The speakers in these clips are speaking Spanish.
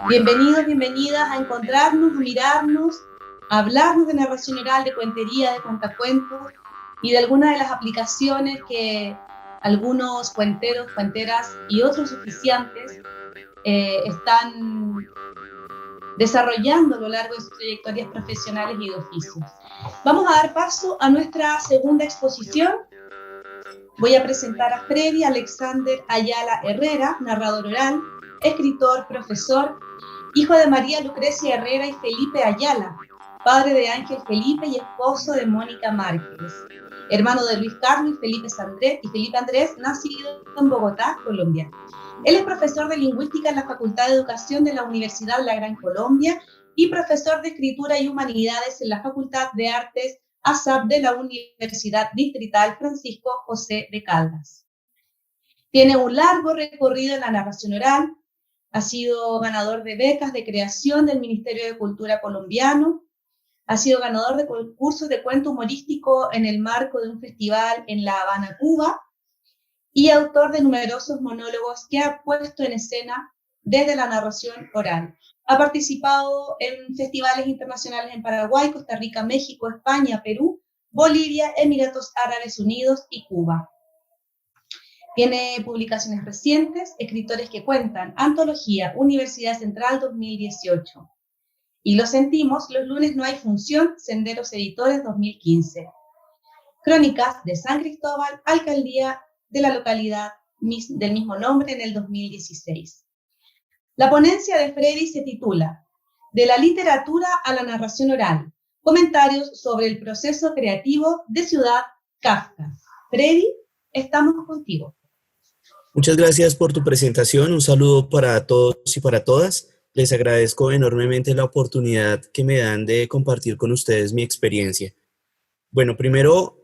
Bienvenidos, bienvenidas a encontrarnos, a mirarnos, a hablarnos de narración oral, de cuentería, de cuentacuentos y de algunas de las aplicaciones que algunos cuenteros, cuenteras y otros oficiantes están desarrollando a lo largo de sus trayectorias profesionales y de oficios. Vamos a dar paso a nuestra segunda exposición. Voy a presentar a Freddy Alexander Ayala Herrera, narrador oral, escritor, profesor, hijo de María Lucrecia Herrera y Felipe Ayala, padre de Ángel Felipe y esposo de Mónica Márquez, hermano de Luis Carlos y Felipe Andrés, nacido en Bogotá, Colombia. Él es profesor de lingüística en la Facultad de Educación de la Universidad La Gran Colombia y profesor de escritura y humanidades en la Facultad de Artes ASAP de la Universidad Distrital Francisco José de Caldas. Tiene un largo recorrido en la narración oral, ha sido ganador de becas de creación del Ministerio de Cultura colombiano, ha sido ganador de concursos de cuento humorístico en el marco de un festival en La Habana, Cuba, y autor de numerosos monólogos que ha puesto en escena desde la narración oral. Ha participado en festivales internacionales en Paraguay, Costa Rica, México, España, Perú, Bolivia, Emiratos Árabes Unidos y Cuba. Tiene publicaciones recientes, escritores que cuentan, Antología, Universidad Central 2018. Y lo sentimos, los lunes no hay función, Senderos Editores 2015. Crónicas de San Cristóbal, Alcaldía de la localidad del mismo nombre en el 2016. La ponencia de Freddy se titula De la literatura a la narración oral, comentarios sobre el proceso creativo de Ciudad Kafka. Freddy, estamos contigo. Muchas gracias por tu presentación. Un saludo para todos y para todas. Les agradezco enormemente la oportunidad que me dan de compartir con ustedes mi experiencia. Bueno, primero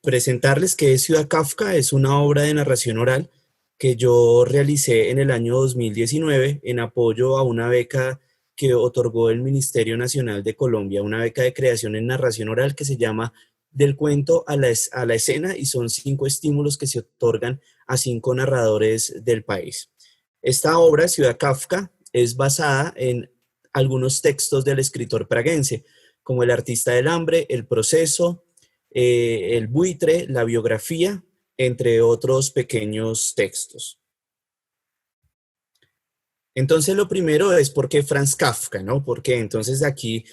presentarles que Ciudad Kafka es una obra de narración oral que yo realicé en el año 2019 en apoyo a una beca que otorgó el Ministerio Nacional de Colombia, una beca de creación en narración oral que se llama Del cuento a la escena, y son 5 estímulos que se otorgan a 5 narradores del país. Esta obra, Ciudad Kafka, es basada en algunos textos del escritor praguense, como El artista del hambre, El proceso, El buitre, La biografía, entre otros pequeños textos. Entonces, lo primero es por qué Franz Kafka, ¿no? Porque entonces aquí,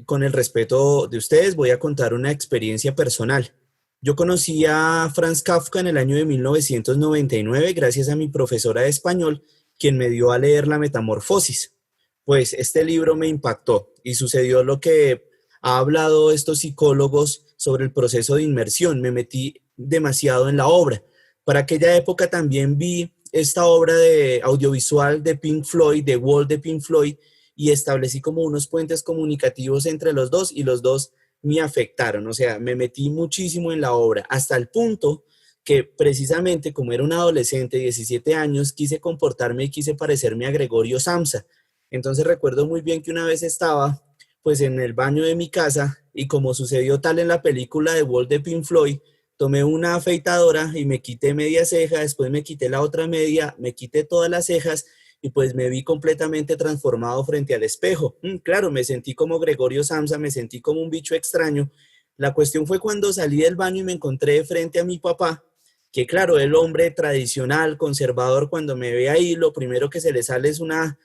con el respeto de ustedes, voy a contar una experiencia personal. Yo conocí a Franz Kafka en el año de 1999 gracias a mi profesora de español, quien me dio a leer La Metamorfosis. Pues este libro me impactó y sucedió lo que ha hablado estos psicólogos sobre el proceso de inmersión. Me metí demasiado en la obra. Para aquella época también vi esta obra de audiovisual de Pink Floyd, de Wall de Pink Floyd, y establecí como unos puentes comunicativos entre los dos, y los dos me afectaron. O sea, me metí muchísimo en la obra, hasta el punto que precisamente como era un adolescente de 17 años, quise comportarme y quise parecerme a Gregorio Samsa. Entonces recuerdo muy bien que una vez estaba pues en el baño de mi casa, y como sucedió tal en la película de Wall de Pink Floyd, tomé una afeitadora y me quité media ceja, después me quité la otra media, me quité todas las cejas y pues me vi completamente transformado frente al espejo. Claro, me sentí como Gregorio Samsa, me sentí como un bicho extraño. La cuestión fue cuando salí del baño y me encontré frente a mi papá, que claro, el hombre tradicional, conservador, cuando me ve ahí, lo primero que se le sale es una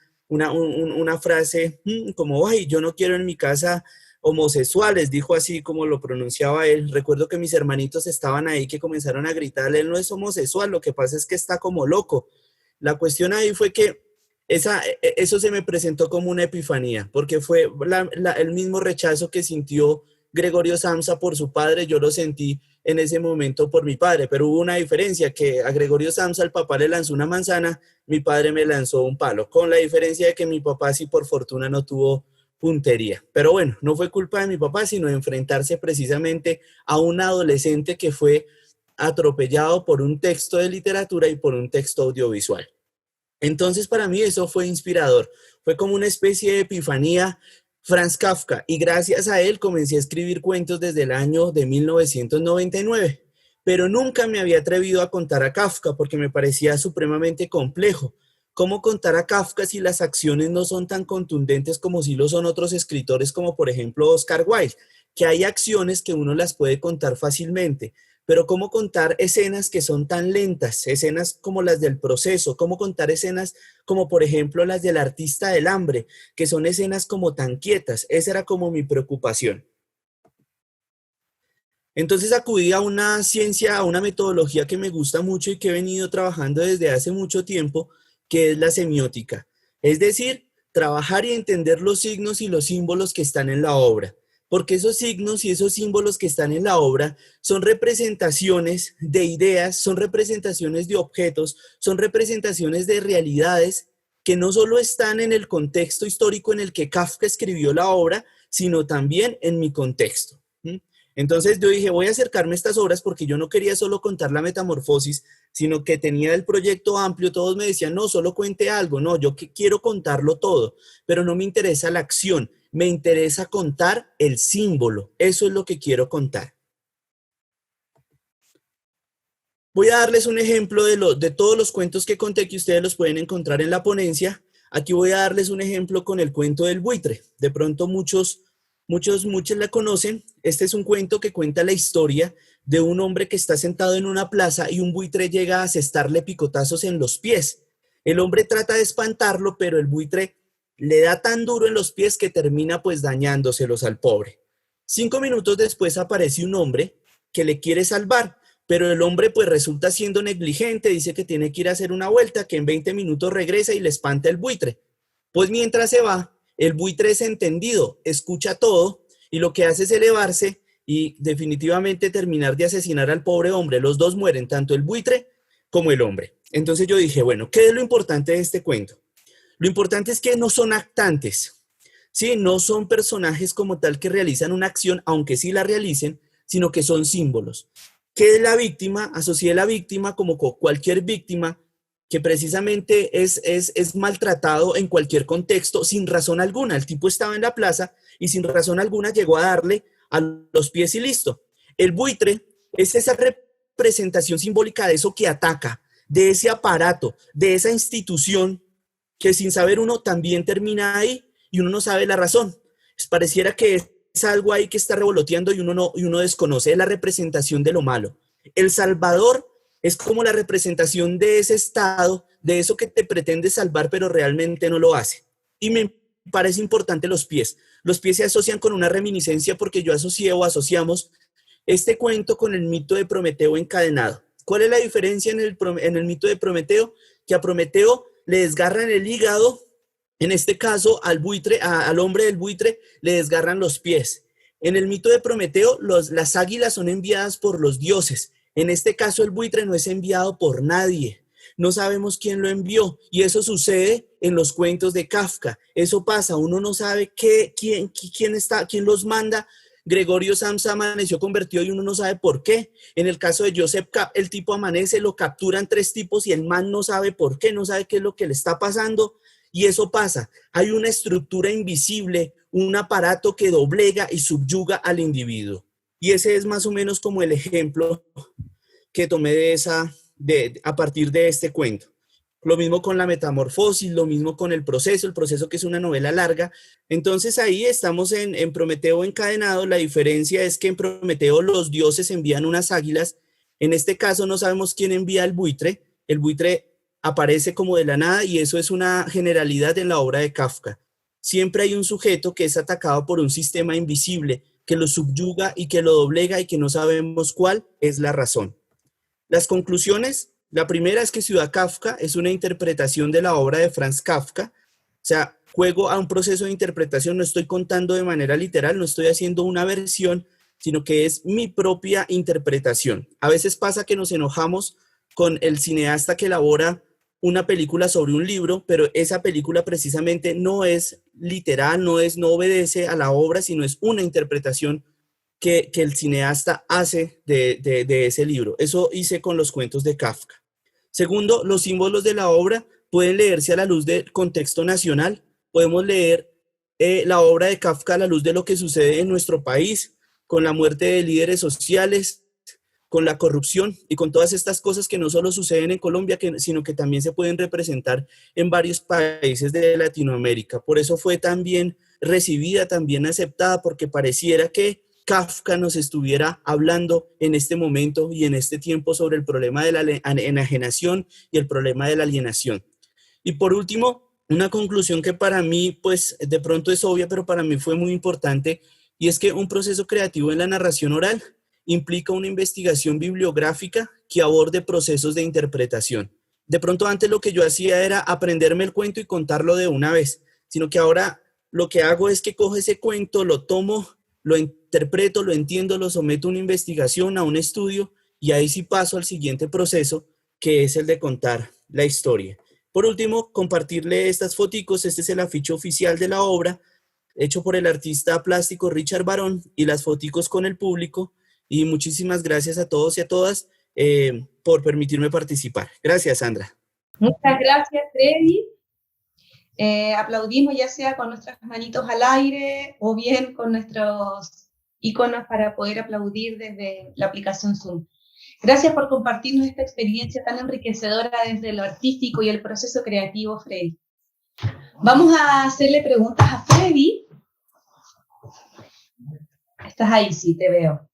frase como, ay, yo no quiero en mi casa homosexuales, dijo así como lo pronunciaba él. Recuerdo que mis hermanitos estaban ahí que comenzaron a gritarle, él no es homosexual, lo que pasa es que está como loco. La cuestión ahí fue que eso se me presentó como una epifanía, porque fue el mismo rechazo que sintió Gregorio Samsa por su padre, yo lo sentí en ese momento por mi padre, pero hubo una diferencia, que a Gregorio Samsa el papá le lanzó una manzana, mi padre me lanzó un palo, con la diferencia de que mi papá sí por fortuna no tuvo puntería. Pero bueno, no fue culpa de mi papá, sino de enfrentarse precisamente a un adolescente que fue atropellado por un texto de literatura y por un texto audiovisual. Entonces para mí eso fue inspirador, fue como una especie de epifanía, Franz Kafka, y gracias a él comencé a escribir cuentos desde el año de 1999, pero nunca me había atrevido a contar a Kafka porque me parecía supremamente complejo. ¿Cómo contar a Kafka si las acciones no son tan contundentes como si lo son otros escritores como por ejemplo Oscar Wilde? Que hay acciones que uno las puede contar fácilmente, pero cómo contar escenas que son tan lentas, escenas como las del proceso, cómo contar escenas como por ejemplo las del artista del hambre, que son escenas como tan quietas. Esa era como mi preocupación. Entonces acudí a una ciencia, a una metodología que me gusta mucho y que he venido trabajando desde hace mucho tiempo, que es la semiótica. Es decir, trabajar y entender los signos y los símbolos que están en la obra. Porque esos signos y esos símbolos que están en la obra son representaciones de ideas, son representaciones de objetos, son representaciones de realidades que no solo están en el contexto histórico en el que Kafka escribió la obra, sino también en mi contexto. Entonces yo dije, voy a acercarme a estas obras porque yo no quería solo contar la metamorfosis, sino que tenía el proyecto amplio. Todos me decían, no, solo cuente algo. No, yo quiero contarlo todo, pero no me interesa la acción, me interesa contar el símbolo. Eso es lo que quiero contar. Voy a darles un ejemplo de todos los cuentos que conté, que ustedes los pueden encontrar en la ponencia. Aquí voy a darles un ejemplo con el cuento del buitre. De pronto muchos la conocen. Este es un cuento que cuenta la historia de un hombre que está sentado en una plaza y un buitre llega a asestarle picotazos en los pies. El hombre trata de espantarlo, pero el buitre le da tan duro en los pies que termina pues dañándoselos al pobre. 5 minutos después aparece un hombre que le quiere salvar, pero el hombre pues resulta siendo negligente, dice que tiene que ir a hacer una vuelta, que en 20 minutos regresa y le espanta el buitre. Pues mientras se va, el buitre es entendido, escucha todo y lo que hace es elevarse y definitivamente terminar de asesinar al pobre hombre. Los dos mueren, tanto el buitre como el hombre. Entonces yo dije, bueno, ¿qué es lo importante de este cuento? Lo importante es que no son actantes, ¿sí? No son personajes como tal que realizan una acción, aunque sí la realicen, sino que son símbolos. ¿Qué es la víctima? Asocié la víctima como cualquier víctima que precisamente es maltratado en cualquier contexto sin razón alguna. El tipo estaba en la plaza y sin razón alguna llegó a darle a los pies y listo. El buitre es esa representación simbólica de eso que ataca, de ese aparato, de esa institución que sin saber uno también termina ahí y uno no sabe la razón. Pues pareciera que es algo ahí que está revoloteando y uno desconoce. Es la representación de lo malo. El Salvador es como la representación de ese estado, de eso que te pretende salvar, pero realmente no lo hace. Y me parece importante los pies. Los pies se asocian con una reminiscencia porque yo asocié o asociamos este cuento con el mito de Prometeo encadenado. ¿Cuál es la diferencia en el mito de Prometeo? Que a Prometeo le desgarran el hígado, en este caso al buitre, al hombre del buitre le desgarran los pies. En el mito de Prometeo, las águilas son enviadas por los dioses. En este caso, el buitre no es enviado por nadie. No sabemos quién lo envió. Y eso sucede en los cuentos de Kafka. Eso pasa. Uno no sabe quién los manda. Gregorio Samsa amaneció convertido y uno no sabe por qué. En el caso de Joseph K., el tipo amanece, lo capturan 3 tipos y el man no sabe por qué, no sabe qué es lo que le está pasando. Y eso pasa. Hay una estructura invisible, un aparato que doblega y subyuga al individuo. Y ese es más o menos como el ejemplo que tomé a partir de este cuento. Lo mismo con la metamorfosis, lo mismo con el proceso que es una novela larga. Entonces ahí estamos en Prometeo encadenado. La diferencia es que en Prometeo los dioses envían unas águilas. En este caso no sabemos quién envía el buitre. El buitre aparece como de la nada y eso es una generalidad en la obra de Kafka. Siempre hay un sujeto que es atacado por un sistema invisible que lo subyuga y que lo doblega y que no sabemos cuál es la razón. Las conclusiones, la primera es que Ciudad Kafka es una interpretación de la obra de Franz Kafka. O sea, juego a un proceso de interpretación, no estoy contando de manera literal, no estoy haciendo una versión, sino que es mi propia interpretación. A veces pasa que nos enojamos con el cineasta que elabora una película sobre un libro, pero esa película precisamente no es literal, no obedece a la obra, sino es una interpretación que el cineasta hace de ese libro. Eso hice con los cuentos de Kafka. Segundo, los símbolos de la obra pueden leerse a la luz del contexto nacional. Podemos leer la obra de Kafka a la luz de lo que sucede en nuestro país, con la muerte de líderes sociales, con la corrupción y con todas estas cosas que no solo suceden en Colombia, sino que también se pueden representar en varios países de Latinoamérica. Por eso fue tan bien recibida, tan bien aceptada, porque pareciera que Kafka nos estuviera hablando en este momento y en este tiempo sobre el problema de la enajenación y el problema de la alienación. Y por último, una conclusión que para mí, pues de pronto es obvia, pero para mí fue muy importante, y es que un proceso creativo en la narración oral implica una investigación bibliográfica que aborde procesos de interpretación. De pronto antes lo que yo hacía era aprenderme el cuento y contarlo de una vez, sino que ahora lo que hago es que cojo ese cuento, lo tomo, lo interpreto, lo entiendo, lo someto a una investigación, a un estudio, y ahí sí paso al siguiente proceso, que es el de contar la historia. Por último, compartirle estas foticos. Este es el afiche oficial de la obra, hecho por el artista plástico Richard Barón, y las foticos con el público. Y muchísimas gracias a todos y a todas por permitirme participar. Gracias, Sandra. Muchas gracias, Freddy. Aplaudimos ya sea con nuestras manitos al aire o bien con nuestros iconos para poder aplaudir desde la aplicación Zoom. Gracias por compartirnos esta experiencia tan enriquecedora desde lo artístico y el proceso creativo, Freddy. Vamos a hacerle preguntas a Freddy. Estás ahí, sí, te veo.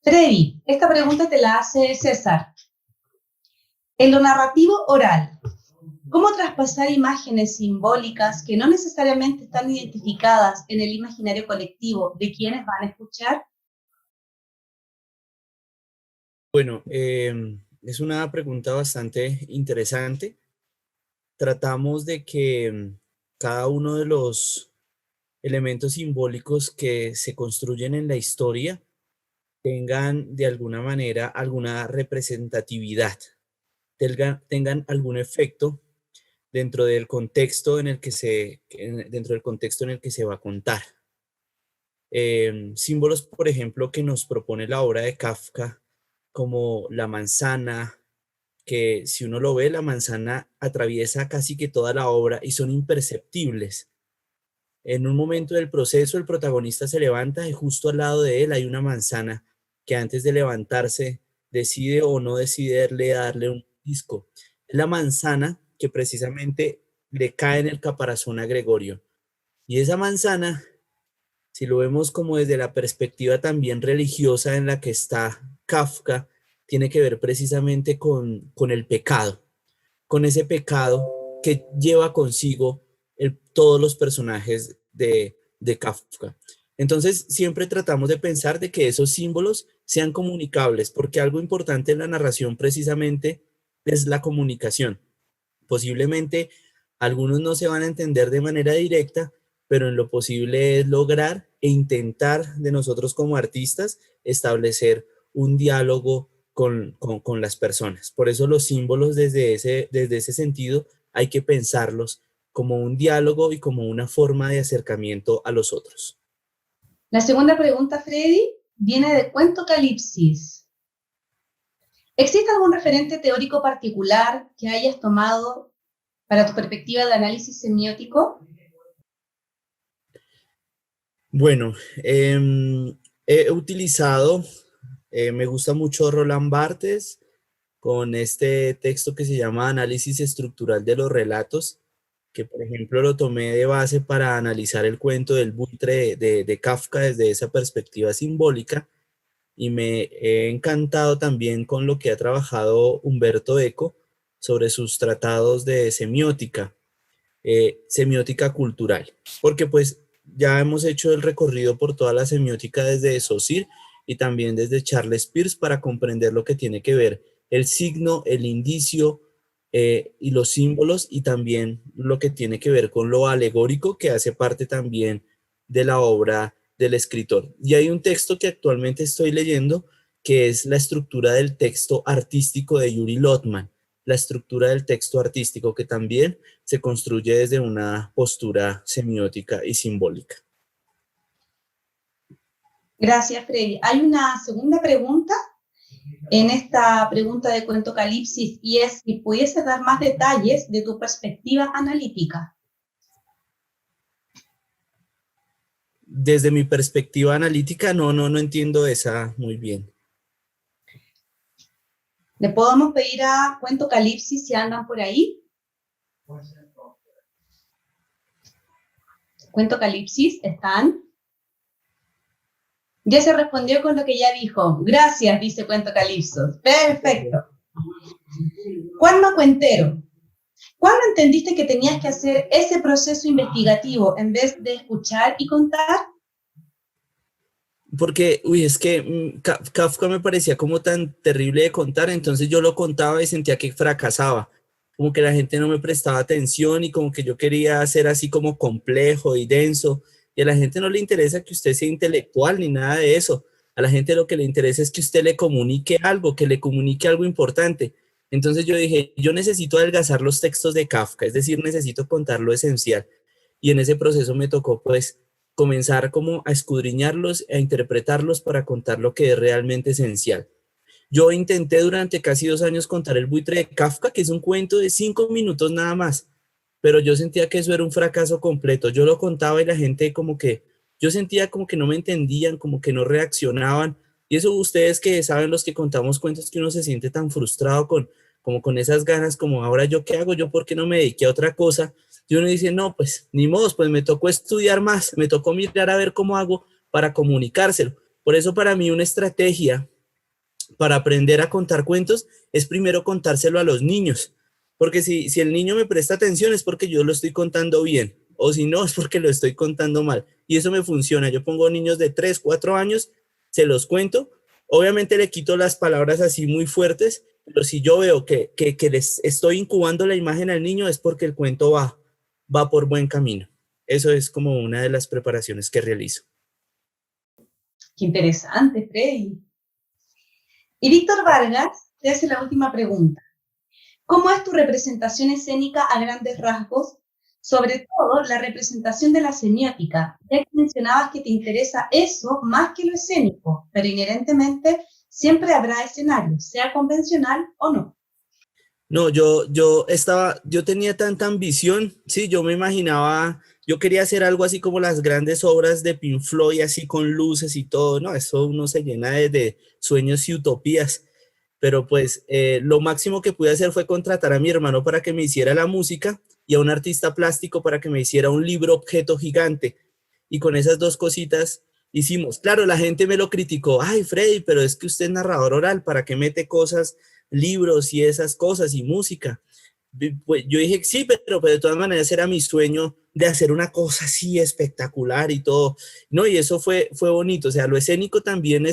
Freddy, esta pregunta te la hace César. En lo narrativo oral, ¿cómo traspasar imágenes simbólicas que no necesariamente están identificadas en el imaginario colectivo de quienes van a escuchar? Bueno, es una pregunta bastante interesante. Tratamos de que cada uno de los elementos simbólicos que se construyen en la historia tengan de alguna manera alguna representatividad, tengan algún efecto dentro del contexto en el que se va a contar. Símbolos, por ejemplo, que nos propone la obra de Kafka, como la manzana, que si uno lo ve, la manzana atraviesa casi que toda la obra y son imperceptibles. En un momento del proceso, el protagonista se levanta y justo al lado de él hay una manzana que antes de levantarse decide o no decide darle un disco. Es la manzana que precisamente le cae en el caparazón a Gregorio. Y esa manzana, si lo vemos como desde la perspectiva también religiosa en la que está Kafka, tiene que ver precisamente con el pecado, con ese pecado que lleva consigo todos los personajes de Kafka. Entonces, siempre tratamos de pensar de que esos símbolos sean comunicables, porque algo importante en la narración precisamente es la comunicación. Posiblemente algunos no se van a entender de manera directa, pero en lo posible es lograr e intentar de nosotros como artistas establecer un diálogo con las personas. Por eso los símbolos desde ese sentido hay que pensarlos como un diálogo y como una forma de acercamiento a los otros. La segunda pregunta, Freddy, viene de Cuentocalipsis. ¿Existe algún referente teórico particular que hayas tomado para tu perspectiva de análisis semiótico? Bueno, he utilizado, me gusta mucho Roland Barthes con este texto que se llama Análisis estructural de los relatos, que por ejemplo lo tomé de base para analizar el cuento del buitre de Kafka desde esa perspectiva simbólica, y me he encantado también con lo que ha trabajado Humberto Eco sobre sus tratados de semiótica, semiótica cultural, porque pues ya hemos hecho el recorrido por toda la semiótica desde Saussure y también desde Charles Peirce para comprender lo que tiene que ver el signo, el indicio y los símbolos, y también lo que tiene que ver con lo alegórico, que hace parte también de la obra del escritor. Y hay un texto que actualmente estoy leyendo que es la estructura del texto artístico de Yuri Lotman, la estructura del texto artístico, que también se construye desde una postura semiótica y simbólica. Gracias, Freddy. Hay una segunda pregunta en esta pregunta de Cuentocalipsis, y es si pudieses dar más detalles de tu perspectiva analítica. desde mi perspectiva analítica no entiendo esa muy bien. ¿Le podemos pedir a Cuento Calipsis si andan por ahí? Cuento Calipsis, ¿están? Ya se respondió con lo que ya dijo. Gracias, dice Cuento Calipsos. Perfecto. Cuando Cuentero, ¿cuándo entendiste que tenías que hacer ese proceso investigativo en vez de escuchar y contar? Porque, es que Kafka me parecía como tan terrible de contar, entonces yo lo contaba y sentía que fracasaba, como que la gente no me prestaba atención y como que yo quería ser así como complejo y denso, y a la gente no le interesa que usted sea intelectual ni nada de eso, a la gente lo que le interesa es que usted le comunique algo, que le comunique algo importante. Entonces yo dije, yo necesito adelgazar los textos de Kafka, es decir, necesito contar lo esencial, y en ese proceso me tocó pues comenzar como a escudriñarlos, a interpretarlos para contar lo que es realmente esencial. Yo intenté durante casi 2 años contar El buitre de Kafka, que es un cuento de 5 minutos nada más, pero yo sentía que eso era un fracaso completo. Yo lo contaba y la gente como que, yo sentía como que no me entendían, como que no reaccionaban. Y eso ustedes que saben los que contamos cuentos que uno se siente tan frustrado como con esas ganas, como ahora yo qué hago, yo por qué no me dediqué a otra cosa. Y uno dice, no, pues ni modo, pues me tocó estudiar más, me tocó mirar a ver cómo hago para comunicárselo. Por eso para mí una estrategia para aprender a contar cuentos es primero contárselo a los niños, porque si el niño me presta atención es porque yo lo estoy contando bien, o si no es porque lo estoy contando mal, y eso me funciona. Yo pongo niños de 3, 4 años, se los cuento, obviamente le quito las palabras así muy fuertes, pero si yo veo que les estoy incubando la imagen al niño es porque el cuento va por buen camino. Eso es como una de las preparaciones que realizo. Qué interesante, Freddy. Y Víctor Vargas te hace la última pregunta. ¿Cómo es tu representación escénica a grandes rasgos? Sobre todo la representación de la semiótica, ya que mencionabas que te interesa eso más que lo escénico, pero inherentemente siempre habrá escenarios, sea convencional o no. No, yo tenía tanta ambición, sí, yo me imaginaba, yo quería hacer algo así como las grandes obras de Pink Floyd, así con luces y todo, no, eso uno se llena de sueños y utopías, pero pues lo máximo que pude hacer fue contratar a mi hermano para que me hiciera la música y a un artista plástico para que me hiciera un libro objeto gigante, y con esas dos cositas hicimos. Claro, la gente me lo criticó, ay Freddy, pero es que usted es narrador oral, ¿para qué mete cosas, libros y esas cosas y música? Pues yo dije sí, pero de todas maneras era mi sueño de hacer una cosa así espectacular y todo, ¿no? Y eso fue bonito, o sea, lo escénico también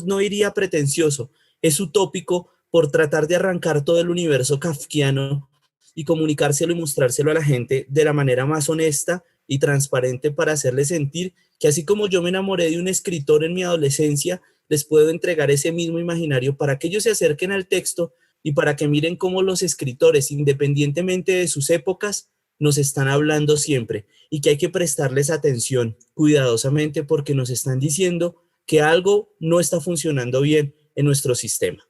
no iría pretencioso, es utópico por tratar de arrancar todo el universo kafkiano y comunicárselo y mostrárselo a la gente de la manera más honesta y transparente para hacerle sentir que así como yo me enamoré de un escritor en mi adolescencia, les puedo entregar ese mismo imaginario para que ellos se acerquen al texto y para que miren cómo los escritores, independientemente de sus épocas, nos están hablando siempre y que hay que prestarles atención cuidadosamente porque nos están diciendo que algo no está funcionando bien en nuestro sistema.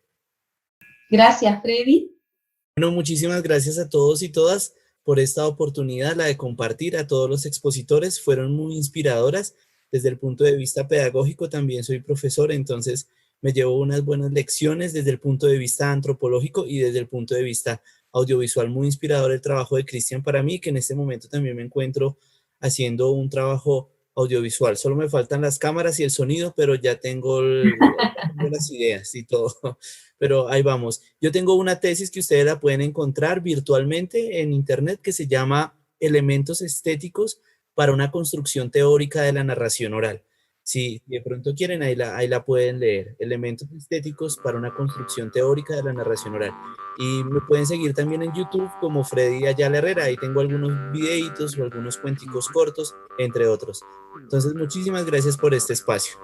Gracias, Freddy. Bueno, muchísimas gracias a todos y todas por esta oportunidad, la de compartir. A todos los expositores, fueron muy inspiradoras. Desde el punto de vista pedagógico también soy profesor, entonces me llevo unas buenas lecciones desde el punto de vista antropológico y desde el punto de vista audiovisual. Muy inspirador el trabajo de Cristian para mí, que en este momento también me encuentro haciendo un trabajo audiovisual. Solo me faltan las cámaras y el sonido, pero ya tengo las ideas y todo. Pero ahí vamos. Yo tengo una tesis que ustedes la pueden encontrar virtualmente en internet que se llama Elementos estéticos para una construcción teórica de la narración oral. Si de pronto quieren, ahí la pueden leer. Elementos estéticos para una construcción teórica de la narración oral. Y me pueden seguir también en YouTube como Freddy Ayala Herrera. Ahí tengo algunos videitos o algunos cuenticos cortos, entre otros. Entonces, muchísimas gracias por este espacio.